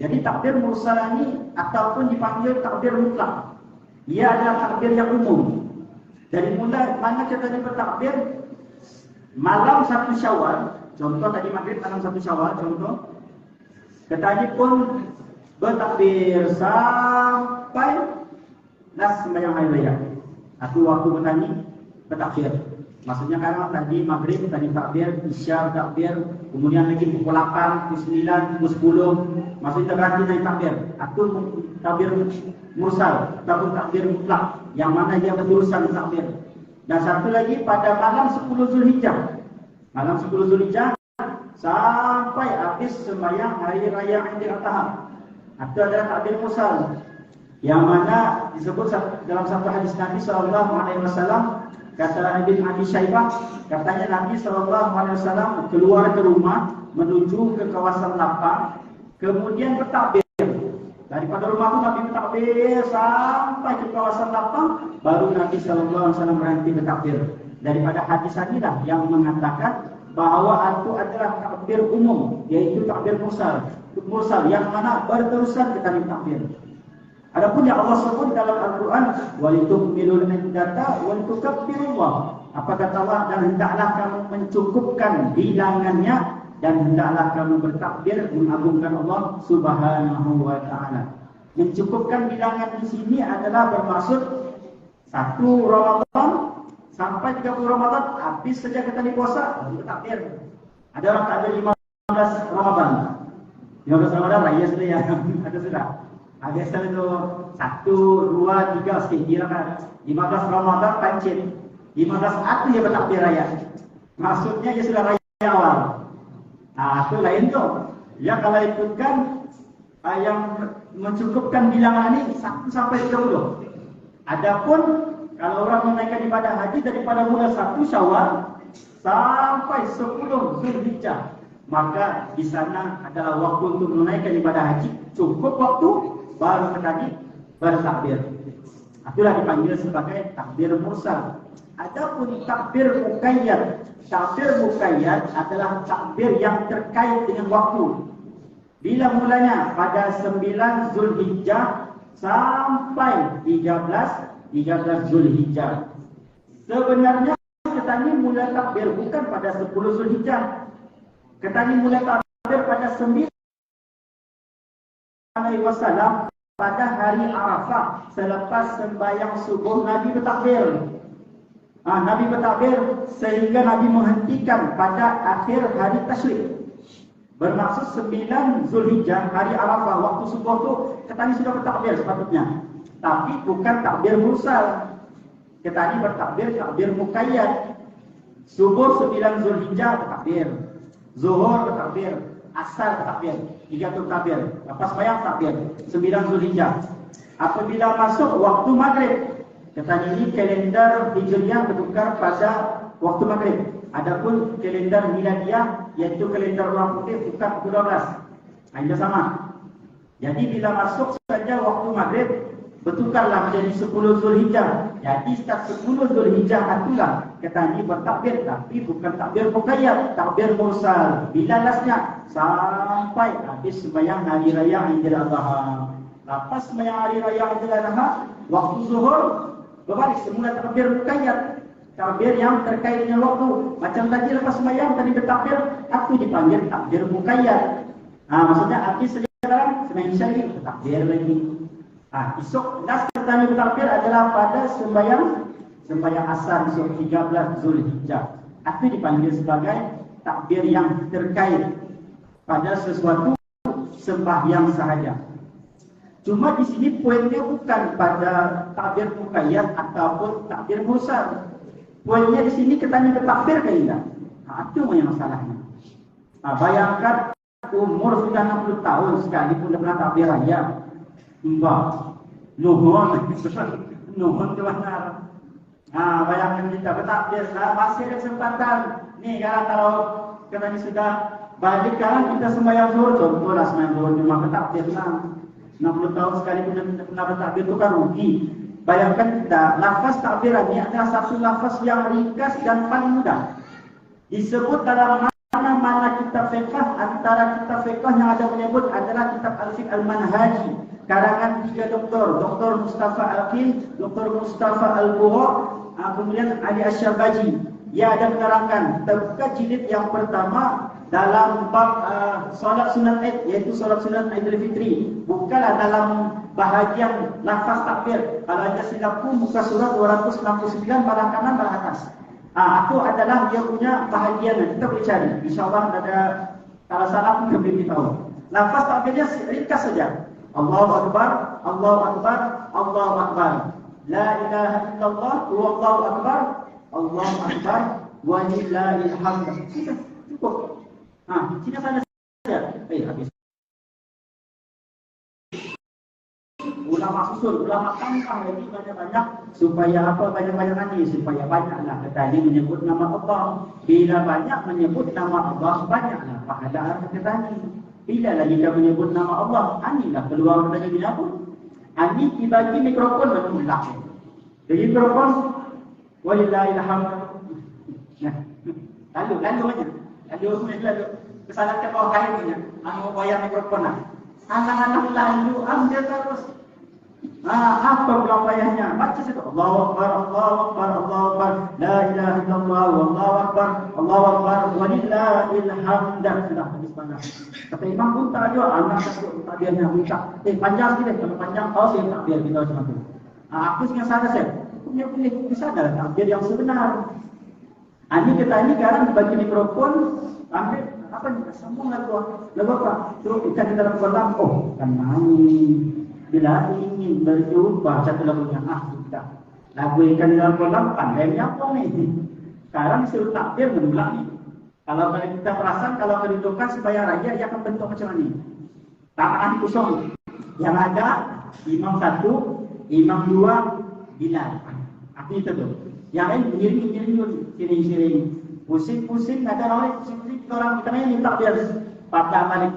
Jadi takbir mursal ini ataupun dipanggil takbir mutlak. Ia adalah takbir yang umum. Dari mulai mana kita bertakbir malam 1 Syawal, contoh tadi maghrib malam 1 Syawal, contoh. Tadi pun bertakbir sampai nas sembahyang hari raya. Aku waktu bertani bertakbir. Maksudnya karena tadi maghrib, tadi takbir, isya takbir, kemudian lagi pukul 8, pukul 9, pukul 10. Maksudnya terganti dari takbir. Aku takbir mursal ataupun takbir mutlak, yang mana dia berurusan takbir. Dan satu lagi pada malam 10 Zulhijjah. Malam 10 Zulhijjah sampai habis sembahyang hari raya Idul Adha. Itu adalah takbir mursal, yang mana disebut dalam satu hadis Nabi SAW. Kata Ibn Abi Syaibah, katanya Nabi SAW keluar ke rumah menuju ke kawasan lapang, kemudian bertakbir. Daripada rumah itu Nabi bertakbir sampai ke kawasan lapang, baru Nabi SAW berhenti bertakbir. Daripada hadis inilah yang mengatakan bahawa itu adalah takbir umum, yaitu takbir mursal, yang mana berterusan kita takbir. Adapun yang Allah sebut dalam Al-Quran, walitukmilul iddata walitukabbirullah. Apa kata Allah? Dan hendaklah kamu mencukupkan bilangannya, dan hendaklah kamu bertakbir mengagungkan Allah Subhanahu wa taala. Mencukupkan bilangan di sini adalah bermaksud 1 Ramadan sampai 30 Ramadan habis saja kita puasa, bertakbir. Ada orang takbir 15 Ramadan. 15 Ramadan raya sudah ya. Ada sudah. Biasa itu 1, 2, 3 sikit kira kan. 15 Ramadan pancit. 15 itu dia bertakbir raya. Maksudnya dia sudah raya awal. Itu lain tu. Ya kalau ikutkan yang mencukupkan bilangan ini 1 sampai 30. Adapun kalau orang menaikkan ibadah haji daripada mulai 1 Syawal sampai 10 Zulhijjah, maka di sana adalah waktu untuk menaikkan ibadah haji. Cukup waktu baru tadi bertakbir. Itulah dipanggil sebagai takbir mursal. Adapun takbir muqayyad, adalah takbir yang terkait dengan waktu. Bila mulanya pada 9 Zulhijjah sampai 13 Zulhijjah. Sebenarnya kita ini mulai takbir bukan pada 10 Zulhijjah. Kita ini mulai takbir pada 9 Wasallam pada hari Arafah selepas sembahyang subuh Nabi bertakbir. Nabi bertakbir sehingga Nabi menghentikan pada akhir hari Tasyrik. Bermaksud 9 Zulhijjah hari Arafah waktu subuh tu kita sudah bertakbir sepatutnya. Tapi bukan takbir mursal. Kita ini takbir muqayyad. Subuh 9 Zulhijjah bertakbir. Zuhur bertakbir. Asar takbir, 3 tu takbir. Lepas sembahyang takbir 9 Zulhijjah. Apabila masuk waktu maghrib, kata ini kalender Hijriah bertukar pada waktu maghrib. Adapun kalender Miladiyah, iaitu kalender orang putih, tukar pukul 12. Ini sama. Jadi bila masuk saja waktu maghrib, bertukarlah menjadi 10 Zulhijjah. Jadi setiap 10 Zulhijjah itulah kata ini bertakbir, tapi bukan takbir muqayyad, takbir mursal. Bila lasnya sampai habis sembahyang hari raya Idul Adha. Lepas sembahyang hari raya Idul Adha, waktu zuhur berbalik semula takbir muqayyad, takbir yang terkait dengan waktu. Macam tadi lepas sembahyang tadi bertakbir, itu dipanggil takbir muqayyad. Maksudnya habis sekarang sembahyang isya lagi bertakbir lagi. Esok nas kita bertakbir adalah pada sembahyang asar esok 13 Zulhijjah. Itu dipanggil sebagai takbir yang terkait pada sesuatu sembahyang sahaja. Cuma di sini poinnya bukan pada takbir muqayyad ataupun takbir mursal. Poinnya di sini kita bertakbir ke tidak? Itu yang masalahnya. Bayangkan umur sudah 60 tahun sekalipun dah pernah takbir raya. Nuhun ke mana? Bayangkan kita bertakbir, masih ada kesempatan. Nih kalau kita ini sudah balik kan kita sembahyang zuhur, contohlah sembahyang zuhur cuma bertakbir 60 tahun sekali pun pernah bertakbir itu kan rugi. Bayangkan kita, lafaz takbir ini adalah satu lafaz yang ringkas dan paling mudah. Disebut dalam mana kitab fiqh, antara kitab fiqh yang ada menyebut adalah kitab Al-Fiqh Al-Manhaji karangan 3 doktor, Dr. Mustafa Al-Qin, Dr. Mustafa Al-Bughaq, kemudian Ali Asy-Syabaji. Ia ada menerangkan terbuka jilid yang pertama dalam bab solat sunat Id, iaitu solat sunat Aidilfitri, bukanlah dalam bahagian lafaz takbir. Kalau ada silapku muka surat 269 barang kanan barang atas. Itu adalah dia punya bahagian. Kita boleh cari. InsyaAllah ada, kalau salah pun kita boleh tahu. Lafaz takbirnya ringkas saja. Allahu Akbar, Allahu Akbar, Allahu Akbar. La ilaha illallah, Allahu Akbar, Allahu Akbar, wa lillahil hamd. Cukup. Sini sana saja. Habis. Ulama usul, ulama tambah lagi banyak-banyak supaya apa, banyak-banyak nanti, supaya banyaklah petani menyebut nama Allah. Bila banyak menyebut nama Allah, banyaklah pahala petani. Bila lagi kita menyebut nama Allah, anilah keluar dari binabun. Ani dibagi mikrofon bermulak. Jadi mikrofon, walillahil hamd. Lalu aja. Lalu kesalahan bawah kain punya. Bayar mikrofon lah. Anak-anak lalu ambil terus. Apa pelayannya? Baca situ. Allahu Akbar, Allahu Akbar, Allahu Akbar. La ilaha illallah, Allahu Akbar, Allahu Akbar. Walillahil hamd. Sudah habis banyak. Kata imam pun tak ada. Anak takut takbirnya minta. Panjang sikit. Kalau panjang, saya takbir kita macam tu. Aku ingat sana saya. Punya boleh di sana takbir yang sebenar. Ini kita ini sekarang dibagi mikrofon, ambil apa ni? Sambung lagu apa? Terus ikan di dalam kolam. Kan main. Bila ingin berjumpa satu lagunya, kita lagu ikan di dalam kolam, pandai menyambung ni. Sekarang disuruh takbir mengulang ni. Kalau kita perasan, kalau kedudukan sebaya raja, ia akan bentuk macam ni. Tangan kosong. Yang ada imam 1, imam 2, Bilal. Itu tu. Yang lain sering-sering. Pusing-pusing, ada orang pusing-pusing, kita orang kita ni takbir. Patah balik.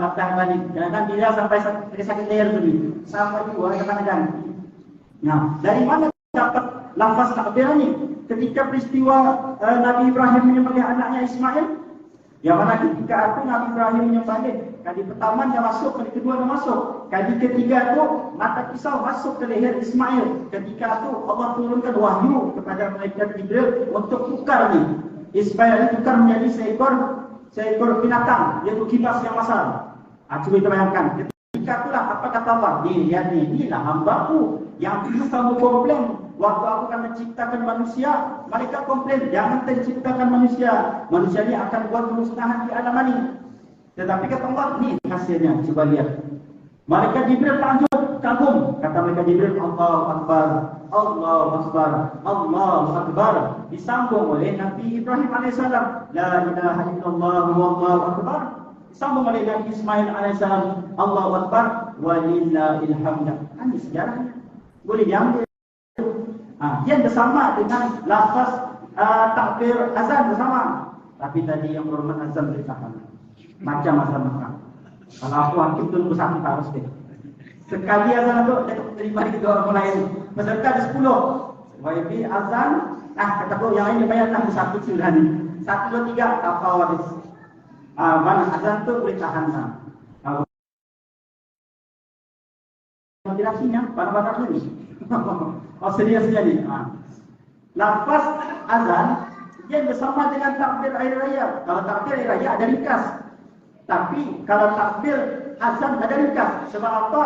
Jangan dia sampai sakit leher dulu. Sampai dua kadang-kadang. Dari mana dapat lafaz takbir ni? Ketika peristiwa Nabi Ibrahim menyembelih anaknya Ismail, yang mana ketika itu Nabi Ibrahim menyembelih, kali pertama dia masuk, kali kedua dia masuk, kali ketiga itu mata pisau masuk ke leher Ismail. Ketika itu Allah turunkan wahyu kepada malaikat Jibril untuk tukar ni. Ismail ini tukar menjadi seekor binatang, iaitu kibas yang masal. Cuba kita bayangkan. Ketika itulah apa kata Allah? Lihat ni, inilah hambaku yang dulu kamu komplain waktu aku akan menciptakan manusia. Mereka komplain, jangan menciptakan manusia. Manusia ini akan buat kemusnahan di alam ini. Tetapi kata Allah, ni hasilnya. Coba lihat. Malaikat Jibril kagum. Kata malaikat Jibril, Allahu Akbar, Allahu Akbar, Allahu Akbar. Disambung oleh Nabi Ibrahim AS. La ilaha illallah, Allahu Akbar. Disambung oleh Nabi Ismail AS. Allahu Akbar, walillahil hamd. Ini sejarahnya. Boleh diambil. Dia bersama dengan lafaz takbir azan bersama. Tapi tadi yang berhormat azan beritakan. Macam-macam. Kalau aku hakim tu bersama harus deh. Sekali azan tu terima kita orang lain. Peserta ada 10. YB azan, kata aku yang lain dibayar tak satu sudah ni. 1, 2, 3 tapau habis. Mana azan tu boleh tahan lah. Motivasinya pada ni. Seriusnya ni. Lafaz azan dia bersama dengan takbir air raya. Kalau takbir air raya ada ringkas. Tapi kalau takbir azan ada ringkas. Sebab apa?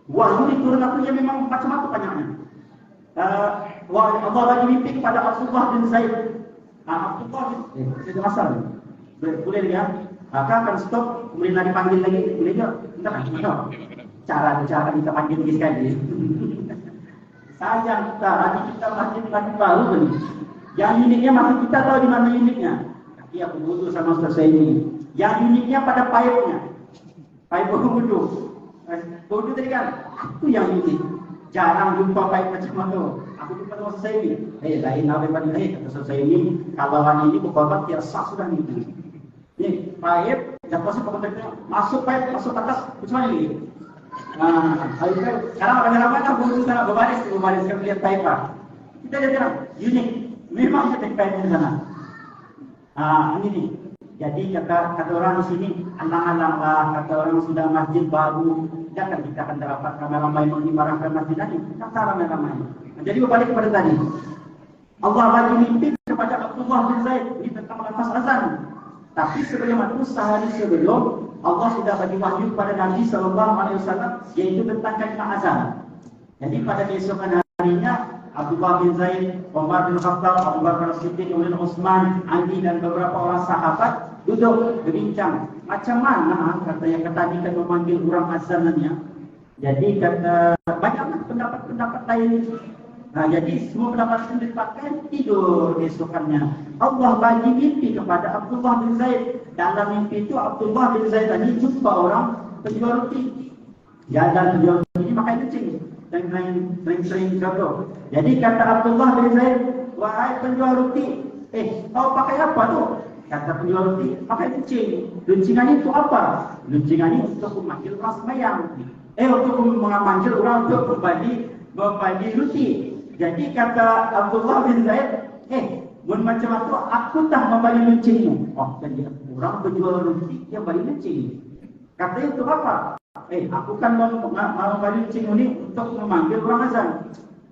Wahyu diturun aku yang memang macam-macam banyaknya. Allah bagi mimpi kepada Abdullah bin Zaid. Abdullah bin Zaid asal. Boleh lihat. Akan stop, kemudian lagi panggil lagi. Boleh tak? Entah. Cara kita panggil lagi sekali. Sayang kita masih baru ni. Yang uniknya masih kita tahu di mana uniknya. Tapi aku butuh sama Ustaz ini. Yang uniknya pada paipnya. Paip wudu. Wudu tadi kan, itu yang unik. Jarang jumpa paip macam itu. Aku jumpa sama Ustaz ini. Lain apa yang kata Ustaz ini. Kalau hari ini bukan tiada sah sudah ni. Ni paip, dapat sepakat masuk paip, masuk atas, macam mana ni? Sekarang orang ramai kan butuh sana berbaris kita lihat paip. Kita lihat unik. Memang kita paip di sana. Ini ni. Jadi kata orang di sini, alang-alang lah, kata orang sudah masjid baru, jangan kita akan dapat ramai-ramai mengimarahkan masjid tadi, kata ramai-ramai. Jadi berbalik kepada tadi, Allah bagi mimpi kepada Abdullah bin Zaid ini tentang lafaz azan. Tapi sebelum itu sehari sebelum Allah sudah bagi wahyu kepada Nabi SAW, yaitu tentang kalimat azan. Jadi pada keesokan harinya Abdullah bin Zaid, Umar bin Khattab, Abu Bakar As-Siddiq, kemudian Utsman, Ali dan beberapa orang sahabat duduk berbincang. Macam mana katanya ketadikan memanggil orang azanannya. Jadi kata banyak pendapat-pendapat lain. Nah, jadi semua pendapat itu dipakai tidur esokannya. Allah bagi mimpi kepada Abdullah bin Zaid. Dalam mimpi itu Abdullah bin Zaid tadi jumpa orang penjual roti. Jalan penjual roti ini makan kucing. Sering-sering contoh. Jadi kata Abdullah bin Zaid, wahai penjual roti, kau pakai apa tu? Kata penjual roti, pakai kucing. Luncingan itu apa? Luncingan itu untuk memanggil orang sembahyang. Untuk memanggil orang untuk berbagi roti. Jadi kata Abdullah bin Zaid, macam itu aku tak membagi luncingmu. Oh, jadi orang penjual roti yang bagi luncing. Kata itu apa? Aku kan mau membagi luncingmu ni untuk memanggil orang azan.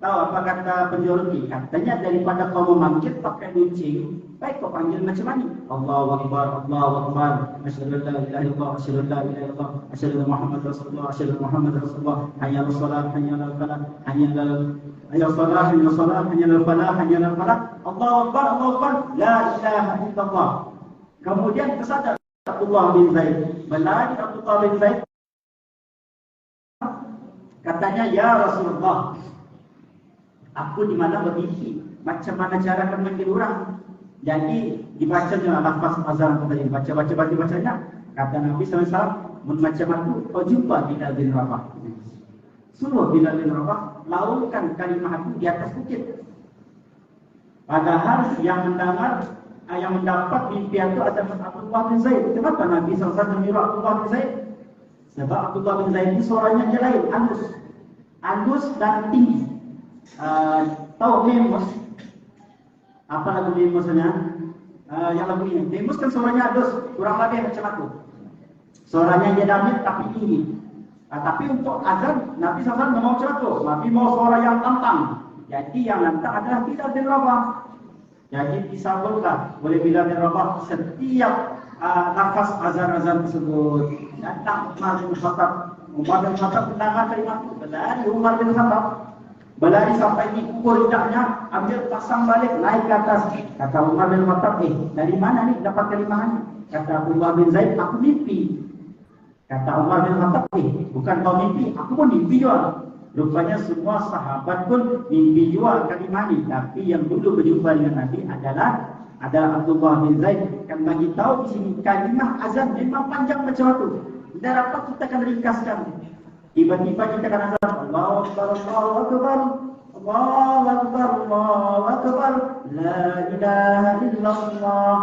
Tahu apa kata penjual roti? Katanya daripada kau memanggil pakai luncing, baik kau panggil macam mana? Allahu Akbar, Allahu Akbar, asyhadu an la ilaha illallah, asyhadu an la ilaha illallah, asyhadu anna Muhammadar Rasulullah, asyhadu anna Muhammadar Rasulullah, hayya 'alas shalah, hayya 'alal falah, hayya 'alal salah, hayya 'alal falah, hayya 'alal falah, Allahu Akbar, Allahu Akbar, la ilaha illallah. Kemudian tersadar Abdullah bin Zaid, belai Abdullah bin Zaid katanya, ya Rasulullah, aku di mana bermimpi, macam mana cara kau memanggil orang? Jadi dibacanya lafaz azan tadi, bacanya. Kata Nabi SAW, macam itu kau jumpa Bilal bin Rabah. Suruh Bilal bin Rabah laungkan kalimah itu di atas bukit. Padahal yang mendengar, yang mendapat mimpi itu adalah Abdullah bin Zaid. Kenapa Nabi SAW menyuruh Abdullah bin Zaid? Sebab Abdullah bin Zaid ini suaranya dia lain, halus dan tinggi. Tahu Memus? Apa lagu Memusnya? Yang lagu ini. Memus kan suaranya halus, kurang lebih macam itu. Suaranya dia damai tapi tinggi. Tapi untuk azan Nabi SAW tidak mau macam itu. Nabi mau suara yang lantang. Jadi yang lantang adalah Bilal bin Rabah. Jadi disambungkan oleh Bilal bin Rabah setiap nafas azan-azan tersebut. Datang Umar bin Khattab. Umar bin Khattab mendengar kalimat itu. Berlari Umar bin Khattab. Berlari sampai di ukur lidahnya, ambil pasang balik, naik ke atas. Kata Umar bin Khattab, dari mana ni dapat kalimat ini? Kata Umar bin Zaid, aku mimpi. Kata Umar bin Khattab, bukan kau mimpi, aku pun mimpi juga. Rupanya semua sahabat pun mimpi juga kalimat ini. Tapi yang dulu berjumpa dengan Nabi adalah Abdullah bin Zaid. Kan bagi tahu di sini kalimat azan memang panjang macam itu. Tidak dapat kita akan ringkaskan. Tiba-tiba kita akan azan, Allahu Akbar, Allahu Akbar, Allahu Akbar, Allahu Akbar, la ilaha illallah.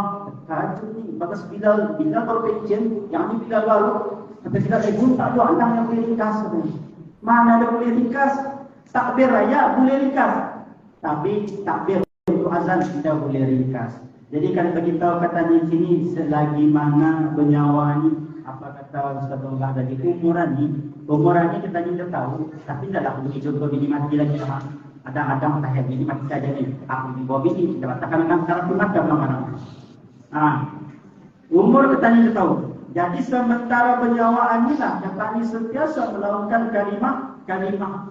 Kacau ni, bagus Bilal baru pension, yang ni Bilal baru. Kata Bilal, pun tak ada anak yang boleh ringkas. Mana ada boleh ringkas? Takbir raya boleh ringkas. Tapi takbir untuk azan tidak boleh ringkas. Jadi kalau bagi tahu kata di sini, selagi mana bernyawa ni, apa kata Ustaz Allah tadi, umuran ni kita tidak tahu. Tapi tidaklah boleh contoh bini mati lagi sama. Ada tahap bini mati saja ni. Aku di bawah bini, kita katakan dengan cara pemata mana-mana. Umur kita tidak tahu. Jadi sementara penyawaan inilah yang kami sentiasa melakukan kalimah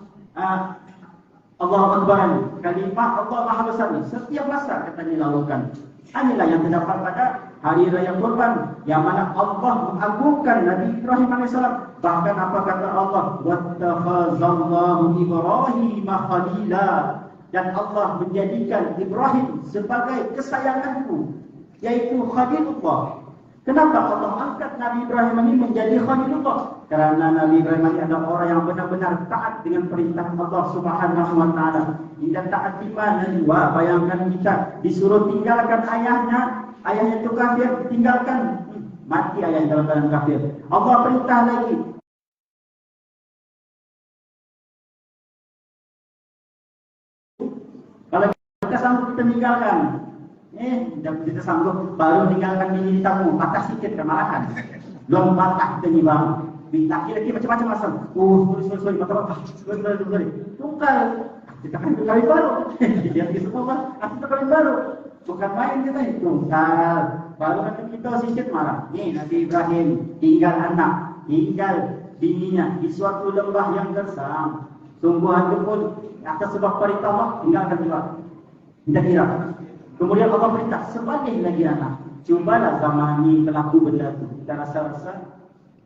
Allah Akbar, kalimah Allah Maha Besar ni. Setiap masa kita lakukan. Inilah yang terdapat pada Hari Raya Kurban, yang mana Allah mengagungkan Nabi Ibrahim AS. Bahkan apa kata Allah? Wattakhazallahu Ibrahim khalila. Dan Allah menjadikan Ibrahim sebagai kesayanganku, yaitu Khalilullah. Kenapa Allah angkat Nabi Ibrahim ini menjadi Khalilullah? Karena Nabi Ibrahim ini adalah orang yang benar-benar taat dengan perintah Allah Subhanahu wa taala. Tidak taat di mana juga, bayangkan kita disuruh tinggalkan ayahnya itu kafir, tinggalkan, mati ayah dalam keadaan kafir. Allah perintah lagi, kalau kita sanggup kita tinggalkan. Kita sanggup baru tinggalkan bini tamu, patah sikit kemarahan. Belum patah kita ni bang. Minta lagi macam-macam asal. Sorry, sorry. Tunggal. Kita kan kali baru. Dia semua bang. Kita kali baru. Bukan main kita ni. Tunggal. Baru nanti kita sikit marah. Ni Nabi Ibrahim tinggal anak, tinggal bininya di suatu lembah yang gersam. Sungguh itu pun atas sebab perintah Allah tinggalkan juga. Tidak kira. Kemudian Allah perintah sebagai lagi anak. Cubalah zamani pelaku benda itu. Kita rasa-rasa,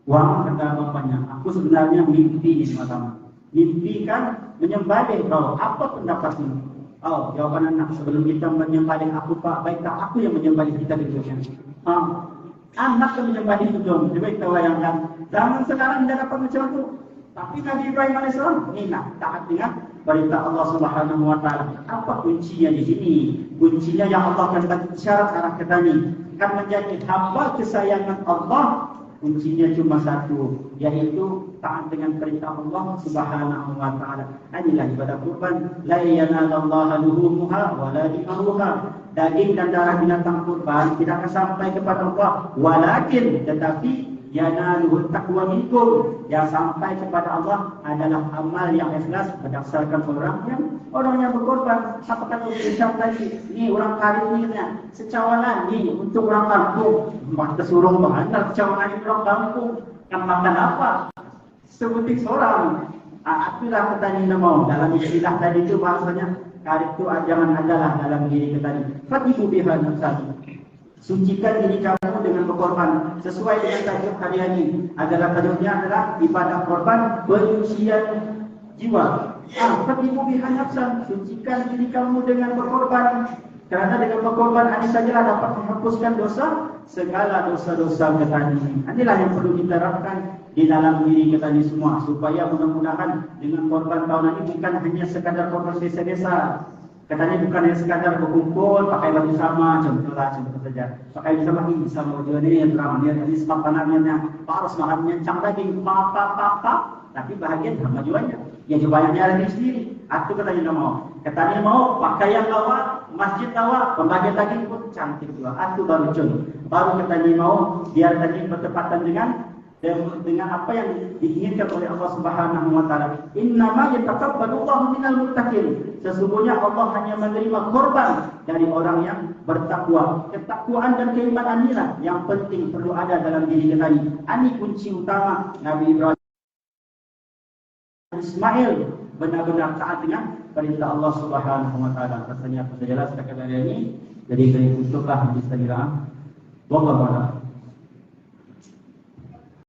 wah kata bapaknya, aku sebenarnya mimpi di matamu. Mimpi kan menyembelih kau. Apa pendapatmu? Oh, jawaban anak, sebelum kita menyembelih aku Pak, baik tak aku yang menyembelih kita di dunia. Anak yang menyembelih itu dong. Coba kita bayangkan. Zaman sekarang tidak dapat macam itu. Tapi Nabi Ibrahim AS ini taat dengan perintah Allah Subhanahu Wa Taala. Apa kuncinya di sini? Kuncinya yang Allah akan bagi syarat arah kita ni akan menjadi hamba kesayangan Allah. Kuncinya cuma satu, yaitu taat dengan perintah Allah Subhanahu Wa Taala. Inilah ibadah kurban. La yanalallaha luhumuha wala dimaruha. Daging dan darah binatang kurban tidak akan sampai kepada Allah. Walakin tetapi yanaluhut taqwa minkum, yang sampai kepada Allah adalah amal yang ikhlas berdasarkan orang yang berkorban. Apa kata Ustaz tadi? Ni orang karimnya secawalan ni untuk orang kampung. Mak tersuruh mana secawalan ni orang kampung kan makan apa? Sebutik seorang. Itulah petani mau. Dalam istilah tadi itu bahasanya karib itu jangan adalah dalam diri kita tadi. Fatihu biha nafsah. Sucikan diri kamu dengan berkorban sesuai dengan tajuk hari ini. Tajuknya adalah ibadah korban penyucian jiwa. Fatihu biha nafsan. Sucikan diri kamu dengan berkorban. Kerana dengan berkorban ini sajalah dapat menghapuskan dosa, segala dosa-dosa kita ini. Inilah yang perlu kita terapkan di dalam diri kita ini semua, supaya mudah-mudahan dengan korban tahunan ini bukan hanya sekadar korban desa-desa. Katanya bukan hanya sekadar berkumpul, pakai baju sama, contoh saja. Pakai baju sama ini, sama baju ini, drama ini sebab panarnya, harus makan nyencang daging, tapi bahagian sama jualnya. Yang jualnya lagi sendiri. Itu katanya mau. Katanya mau pakaian lawa, masjid lawa, pembagian daging pun cantik juga. Itu baru contoh. Baru katanya mau, biar tadi bertepatan dengan apa yang diinginkan oleh Allah Subhanahu Wa Taala. Innama yataqabbalullahu minal muttaqin. Sesungguhnya Allah hanya menerima korban dari orang yang bertakwa. Ketakwaan dan keimanan inilah yang penting perlu ada dalam diri kita ini. Ini kunci utama Nabi Ibrahim Ismail benar-benar taat dengan perintah Allah Subhanahu Wa Taala. Rasanya aku jelas setakat hari ini. Jadi saya tutuplah hadis tadi. Wallahu a'lam.